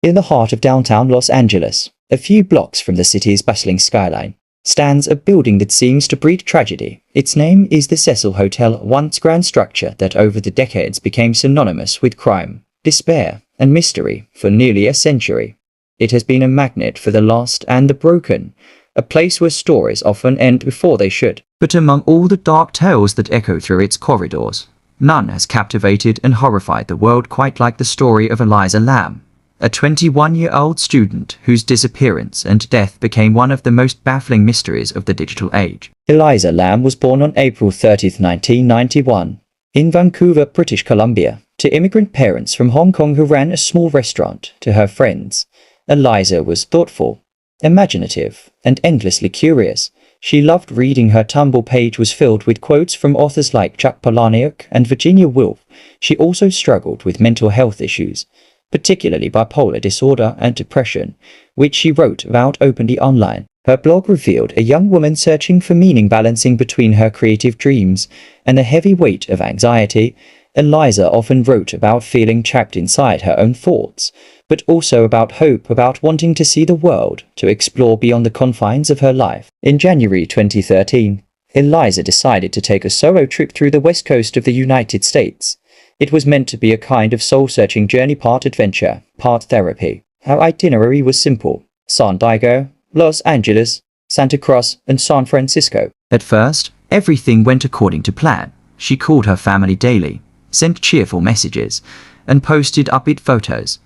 In the heart of downtown Los Angeles, a few blocks from the city's bustling skyline, stands a building that seems to breed tragedy. Its name is the Cecil Hotel, once grand structure that over the decades became synonymous with crime, despair, and mystery for nearly a century. It has been a magnet for the lost and the broken, a place where stories often end before they should. But among all the dark tales that echo through its corridors, none has captivated and horrified the world quite like the story of Elisa Lam, a 21-year-old student whose disappearance and death became one of the most baffling mysteries of the digital age. Elisa Lam was born on April 30, 1991, in Vancouver, British Columbia, to immigrant parents from Hong Kong who ran a small restaurant. To her friends, Elisa was thoughtful, imaginative, and endlessly curious. She loved reading. Her Tumblr page was filled with quotes from authors like Chuck Palahniuk and Virginia Woolf. She also struggled with mental health issues, particularly bipolar disorder and depression, which she wrote about openly online. Her blog revealed a young woman searching for meaning, balancing between her creative dreams and the heavy weight of anxiety. Elisa often wrote about feeling trapped inside her own thoughts, but also about hope, about wanting to see the world, to explore beyond the confines of her life. In January 2013, Elisa decided to take a solo trip through the west coast of the United States. It was meant to be a kind of soul-searching journey, part adventure, part therapy. Her itinerary was simple: San Diego, Los Angeles, Santa Cruz, and San Francisco. At first, everything went according to plan. She called her family daily, sent cheerful messages, and posted upbeat photos.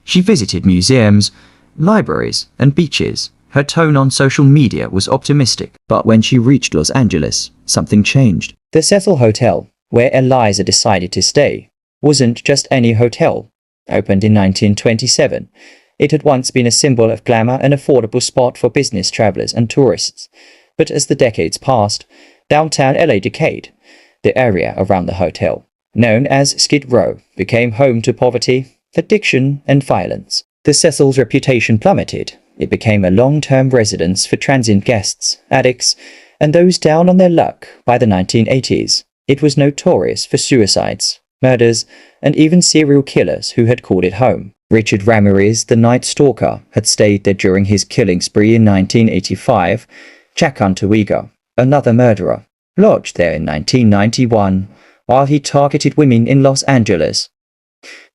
She visited museums, libraries, and beaches. Her tone on social media was optimistic. But when she reached Los Angeles, something changed. The Cecil Hotel, where Elisa decided to stay, wasn't just any hotel. Opened in 1927, it had once been a symbol of glamour and affordable spot for business travelers and tourists. But as the decades passed, downtown LA decayed. The area around the hotel, known as Skid Row, became home to poverty, addiction, and violence. The Cecil's reputation plummeted. It became a long-term residence for transient guests, addicts, and those down on their luck. By the 1980s, it was notorious for suicides, murders, and even serial killers who had called it home. Richard Ramirez, the Night Stalker, had stayed there during his killing spree in 1985. Jack Unterweger, another murderer, lodged there in 1991, while he targeted women in Los Angeles.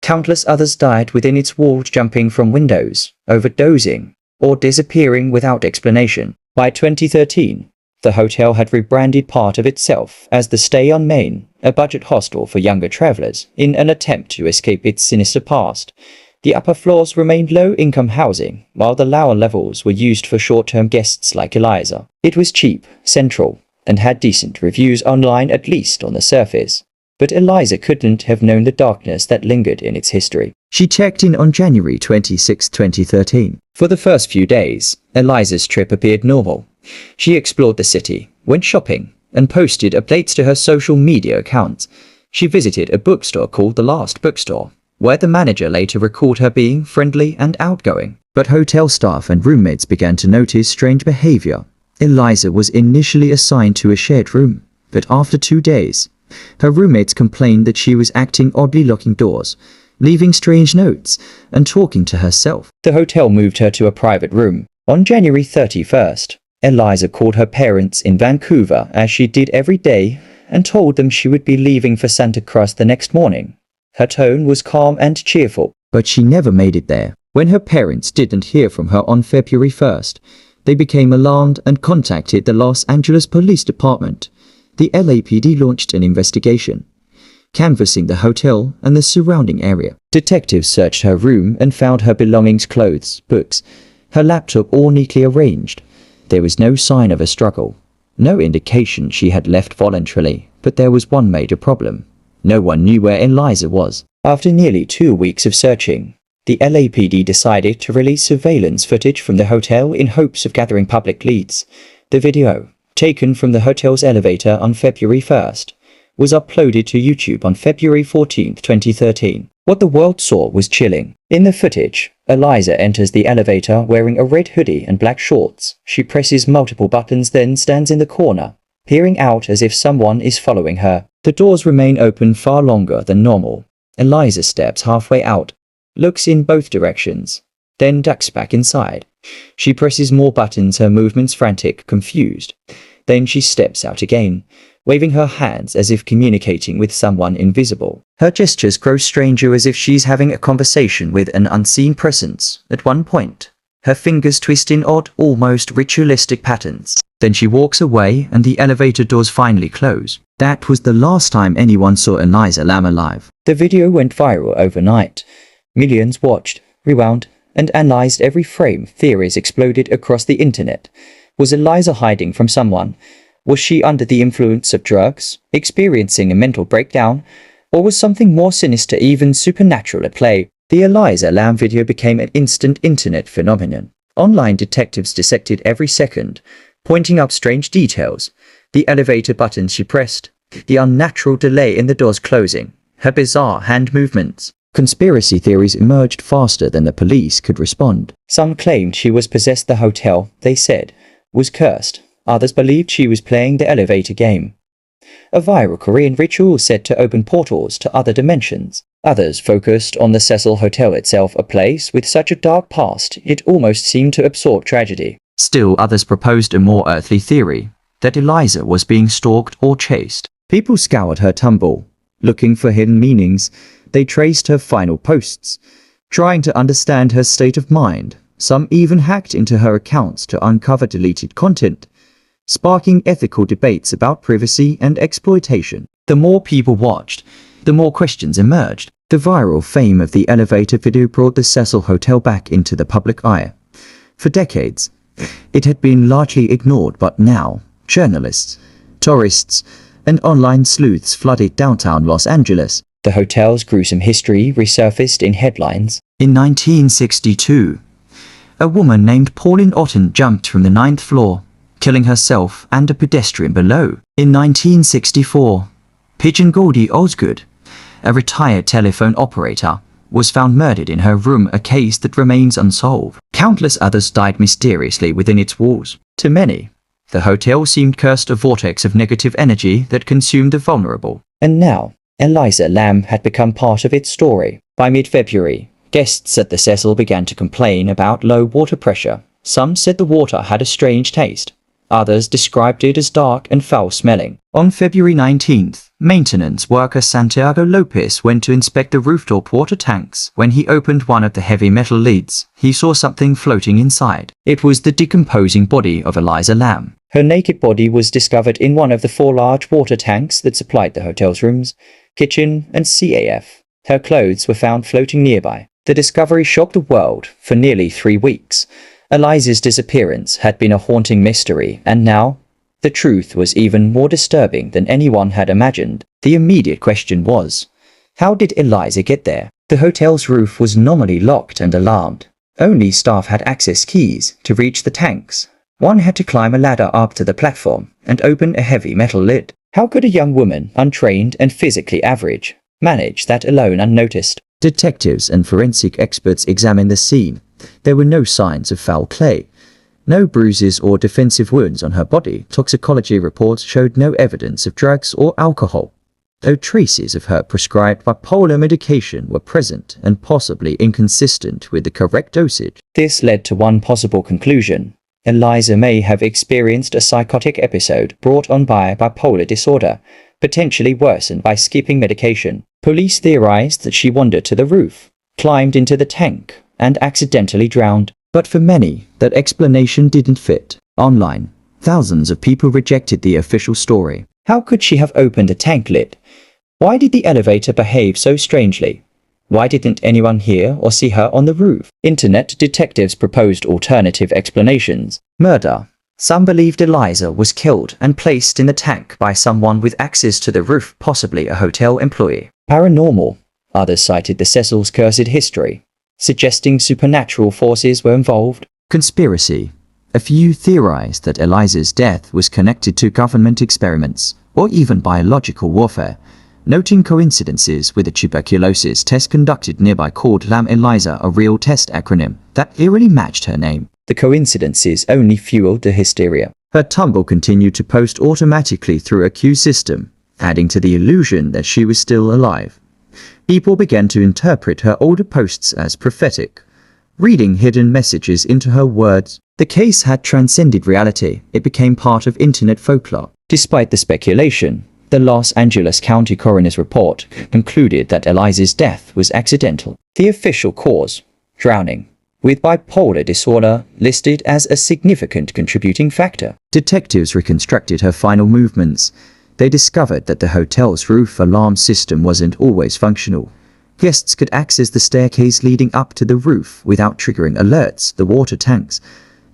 Countless others died within its walls, jumping from windows, overdosing, or disappearing without explanation. By 2013, the hotel had rebranded part of itself as the Stay on Main, a budget hostel for younger travelers, in an attempt to escape its sinister past. The upper floors remained low-income housing, while the lower levels were used for short-term guests like Elisa. It was cheap, central, and had decent reviews online, at least on the surface. But Elisa couldn't have known the darkness that lingered in its history. She checked in on January 26, 2013. For the first few days, Elisa's trip appeared normal. She explored the city, went shopping, and posted updates to her social media accounts. She visited a bookstore called The Last Bookstore, where the manager later recalled her being friendly and outgoing. But hotel staff and roommates began to notice strange behavior. Elisa was initially assigned to a shared room, but after 2 days, her roommates complained that she was acting oddly, locking doors, leaving strange notes, and talking to herself. The hotel moved her to a private room. On January 31st, Elisa called her parents in Vancouver, as she did every day, and told them she would be leaving for Santa Cruz the next morning. Her tone was calm and cheerful, but she never made it there. When her parents didn't hear from her on February 1st, they became alarmed and contacted the Los Angeles Police Department. The LAPD launched an investigation, canvassing the hotel and the surrounding area. Detectives searched her room and found her belongings, clothes, books, her laptop, all neatly arranged. There was no sign of a struggle, no indication she had left voluntarily, but there was one major problem. No one knew where Elisa was. After nearly 2 weeks of searching, the LAPD decided to release surveillance footage from the hotel in hopes of gathering public leads. The video, taken from the hotel's elevator on February 1st, was uploaded to YouTube on February 14, 2013. What the world saw was chilling. In the footage, Elisa enters the elevator wearing a red hoodie and black shorts. She presses multiple buttons, then stands in the corner, peering out as if someone is following her. The doors remain open far longer than normal. Elisa steps halfway out, looks in both directions, then ducks back inside. She presses more buttons, her movements frantic, confused. Then she steps out again, waving her hands as if communicating with someone invisible. Her gestures grow stranger, as if she's having a conversation with an unseen presence. At one point, her fingers twist in odd, almost ritualistic patterns. Then she walks away and the elevator doors finally close. That was the last time anyone saw Elisa Lam alive. The video went viral overnight. Millions watched, rewound, and analyzed every frame. Theories exploded across the internet. Was Elisa hiding from someone? Was she under the influence of drugs, experiencing a mental breakdown? Or was something more sinister, even supernatural, at play? The Elisa Lam video became an instant internet phenomenon. Online detectives dissected every second, pointing up strange details. The elevator buttons she pressed, the unnatural delay in the doors closing, her bizarre hand movements. Conspiracy theories emerged faster than the police could respond. Some claimed she was possessed. The hotel, they said, was cursed. Others believed she was playing the elevator game, a viral Korean ritual said to open portals to other dimensions. Others focused on the Cecil Hotel itself, a place with such a dark past it almost seemed to absorb tragedy. Still others proposed a more earthly theory, that Elisa was being stalked or chased. People scoured her tumble, looking for hidden meanings. They traced her final posts, trying to understand her state of mind. Some even hacked into her accounts to uncover deleted content, sparking ethical debates about privacy and exploitation. The more people watched, the more questions emerged. The viral fame of the elevator video brought the Cecil Hotel back into the public eye. For decades, it had been largely ignored, but now, journalists, tourists, and online sleuths flooded downtown Los Angeles. The hotel's gruesome history resurfaced in headlines. In 1962, a woman named Pauline Otten jumped from the 9th floor, killing herself and a pedestrian below. In 1964, Pigeon Goldie Osgood, a retired telephone operator, was found murdered in her room, a case that remains unsolved. Countless others died mysteriously within its walls. To many, the hotel seemed cursed, a vortex of negative energy that consumed the vulnerable. And now, Elisa Lam had become part of its story. By mid-February, guests at the Cecil began to complain about low water pressure. Some said the water had a strange taste. Others described it as dark and foul-smelling. On February 19th, maintenance worker Santiago Lopez went to inspect the rooftop water tanks. When he opened one of the heavy metal lids, he saw something floating inside. It was the decomposing body of Elisa Lam. Her naked body was discovered in one of the 4 large water tanks that supplied the hotel's rooms, kitchen, and CAF. Her clothes were found floating nearby. The discovery shocked the world for nearly 3 weeks. Elisa's disappearance had been a haunting mystery, and now, the truth was even more disturbing than anyone had imagined. The immediate question was, how did Elisa get there? The hotel's roof was normally locked and alarmed. Only staff had access keys to reach the tanks. One had to climb a ladder up to the platform and open a heavy metal lid. How could a young woman, untrained and physically average, manage that alone unnoticed? Detectives and forensic experts examined the scene. There were no signs of foul play, no bruises or defensive wounds on her body. Toxicology reports showed no evidence of drugs or alcohol, though traces of her prescribed bipolar medication were present and possibly inconsistent with the correct dosage. This led to one possible conclusion. Elisa may have experienced a psychotic episode brought on by bipolar disorder, potentially worsened by skipping medication. Police theorized that she wandered to the roof, climbed into the tank, and accidentally drowned. But for many, that explanation didn't fit. Online, thousands of people rejected the official story. How could she have opened a tank lid? Why did the elevator behave so strangely? Why didn't anyone hear or see her on the roof? Internet detectives proposed alternative explanations. Murder. Some believed Elisa was killed and placed in the tank by someone with access to the roof, possibly a hotel employee. Paranormal. Others cited the Cecil's cursed history, suggesting supernatural forces were involved. Conspiracy. A few theorized that Elisa's death was connected to government experiments or even biological warfare, noting coincidences with a tuberculosis test conducted nearby called Lam Elisa, a real test acronym that eerily matched her name. The coincidences only fueled the hysteria. Her tumble continued to post automatically through a queue system, adding to the illusion that she was still alive. People began to interpret her older posts as prophetic, reading hidden messages into her words. The case had transcended reality. It became part of internet folklore. Despite the speculation, the Los Angeles County Coroner's report concluded that Elisa's death was accidental. The official cause, drowning, with bipolar disorder listed as a significant contributing factor. Detectives reconstructed her final movements. They discovered that the hotel's roof alarm system wasn't always functional. Guests could access the staircase leading up to the roof without triggering alerts. The water tanks,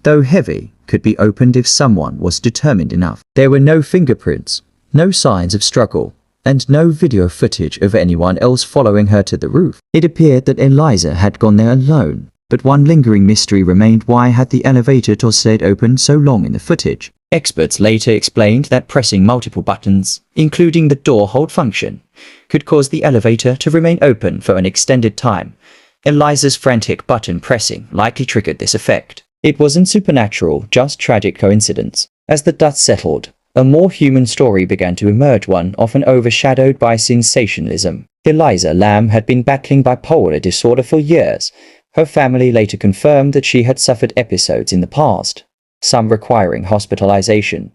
though heavy, could be opened if someone was determined enough. There were no fingerprints, no signs of struggle, and no video footage of anyone else following her to the roof. It appeared that Elisa had gone there alone, but one lingering mystery remained: why had the elevator door stayed open so long in the footage? Experts later explained that pressing multiple buttons, including the door hold function, could cause the elevator to remain open for an extended time. Elisa's frantic button pressing likely triggered this effect. It wasn't supernatural, just tragic coincidence. As the dust settled, a more human story began to emerge, one often overshadowed by sensationalism. Elisa Lam had been battling bipolar disorder for years. Her family later confirmed that she had suffered episodes in the past, some requiring hospitalization.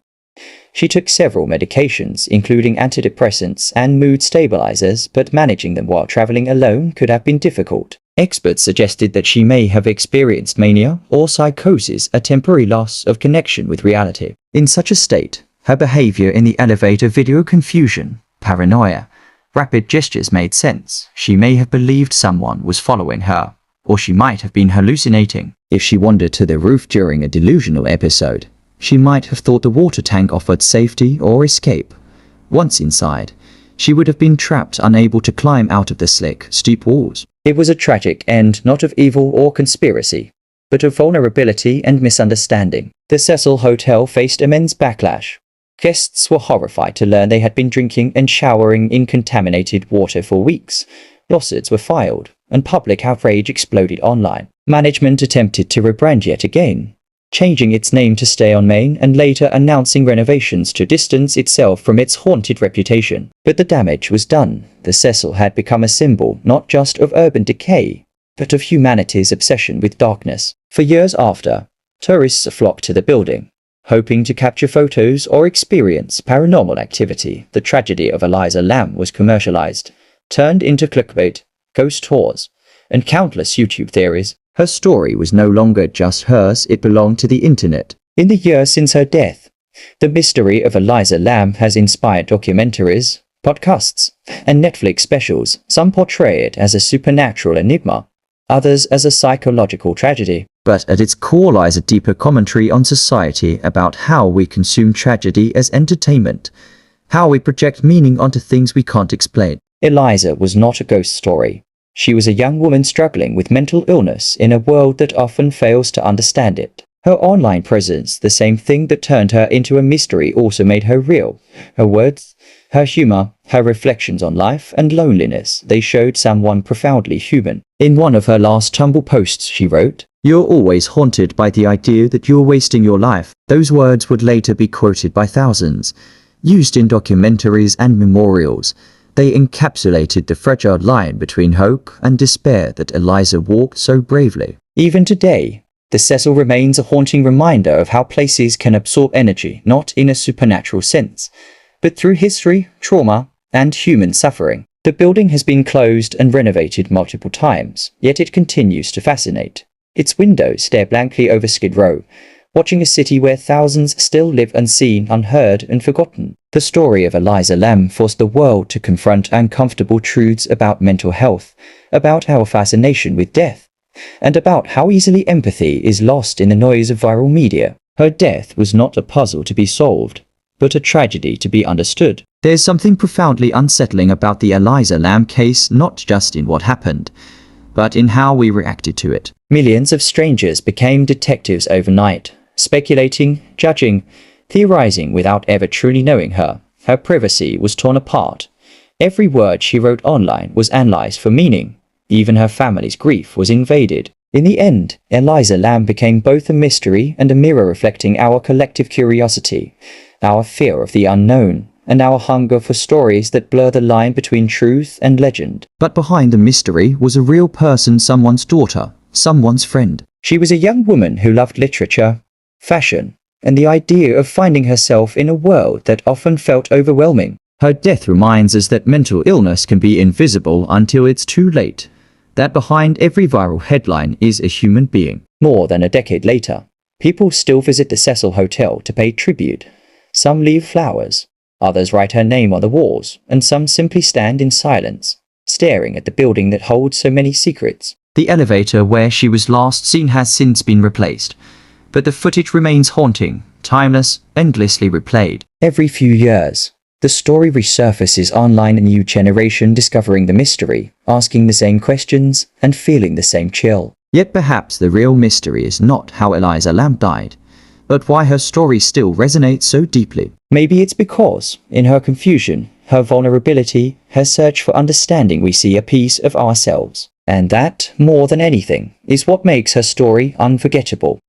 She took several medications, including antidepressants and mood stabilizers, but managing them while traveling alone could have been difficult. Experts suggested that she may have experienced mania or psychosis, a temporary loss of connection with reality. In such a state, her behavior in the elevator, video confusion, paranoia, rapid gestures made sense. She may have believed someone was following her, or she might have been hallucinating. If she wandered to the roof during a delusional episode, she might have thought the water tank offered safety or escape. Once inside, she would have been trapped, unable to climb out of the slick, steep walls. It was a tragic end, not of evil or conspiracy, but of vulnerability and misunderstanding. The Cecil Hotel faced immense backlash. Guests were horrified to learn they had been drinking and showering in contaminated water for weeks. Lawsuits were filed, and public outrage exploded online. Management attempted to rebrand yet again, changing its name to Stay on Main and later announcing renovations to distance itself from its haunted reputation. But the damage was done. The Cecil had become a symbol not just of urban decay, but of humanity's obsession with darkness. For years after, tourists flocked to the building, hoping to capture photos or experience paranormal activity. The tragedy of Elisa Lam was commercialized, turned into clickbait, ghost tours, and countless YouTube theories. Her story was no longer just hers, it belonged to the internet. In the years since her death, the mystery of Elisa Lam has inspired documentaries, podcasts, and Netflix specials. Some portray it as a supernatural enigma, others as a psychological tragedy. But at its core lies a deeper commentary on society, about how we consume tragedy as entertainment, how we project meaning onto things we can't explain. Elisa was not a ghost story. She was a young woman struggling with mental illness in a world that often fails to understand it. Her online presence, the same thing that turned her into a mystery, also made her real. Her words, her humor, her reflections on life and loneliness, they showed someone profoundly human. In one of her last Tumblr posts, she wrote, "You're always haunted by the idea that you're wasting your life." Those words would later be quoted by thousands, used in documentaries and memorials. They encapsulated the fragile line between hope and despair that Elisa walked so bravely. Even today, the Cecil remains a haunting reminder of how places can absorb energy, not in a supernatural sense, but through history, trauma, and human suffering. The building has been closed and renovated multiple times, yet it continues to fascinate. Its windows stare blankly over Skid Row, watching a city where thousands still live unseen, unheard, and forgotten. The story of Elisa Lam forced the world to confront uncomfortable truths about mental health, about our fascination with death, and about how easily empathy is lost in the noise of viral media. Her death was not a puzzle to be solved, but a tragedy to be understood. There's something profoundly unsettling about the Elisa Lam case, not just in what happened, but in how we reacted to it. Millions of strangers became detectives overnight, speculating, judging, theorizing without ever truly knowing her. Her privacy was torn apart. Every word she wrote online was analyzed for meaning. Even her family's grief was invaded. In the end, Elisa Lam became both a mystery and a mirror reflecting our collective curiosity, our fear of the unknown, and our hunger for stories that blur the line between truth and legend. But behind the mystery was a real person, someone's daughter, someone's friend. She was a young woman who loved literature, fashion, and the idea of finding herself in a world that often felt overwhelming. Her death reminds us that mental illness can be invisible until it's too late, that behind every viral headline is a human being. More than a decade later, people still visit the Cecil Hotel to pay tribute. Some leave flowers, others write her name on the walls, and some simply stand in silence, staring at the building that holds so many secrets. The elevator where she was last seen has since been replaced, but the footage remains haunting, timeless, endlessly replayed. Every few years, the story resurfaces online, a new generation discovering the mystery, asking the same questions, and feeling the same chill. Yet perhaps the real mystery is not how Elisa Lam died, but why her story still resonates so deeply. Maybe it's because, in her confusion, her vulnerability, her search for understanding, we see a piece of ourselves. And that, more than anything, is what makes her story unforgettable.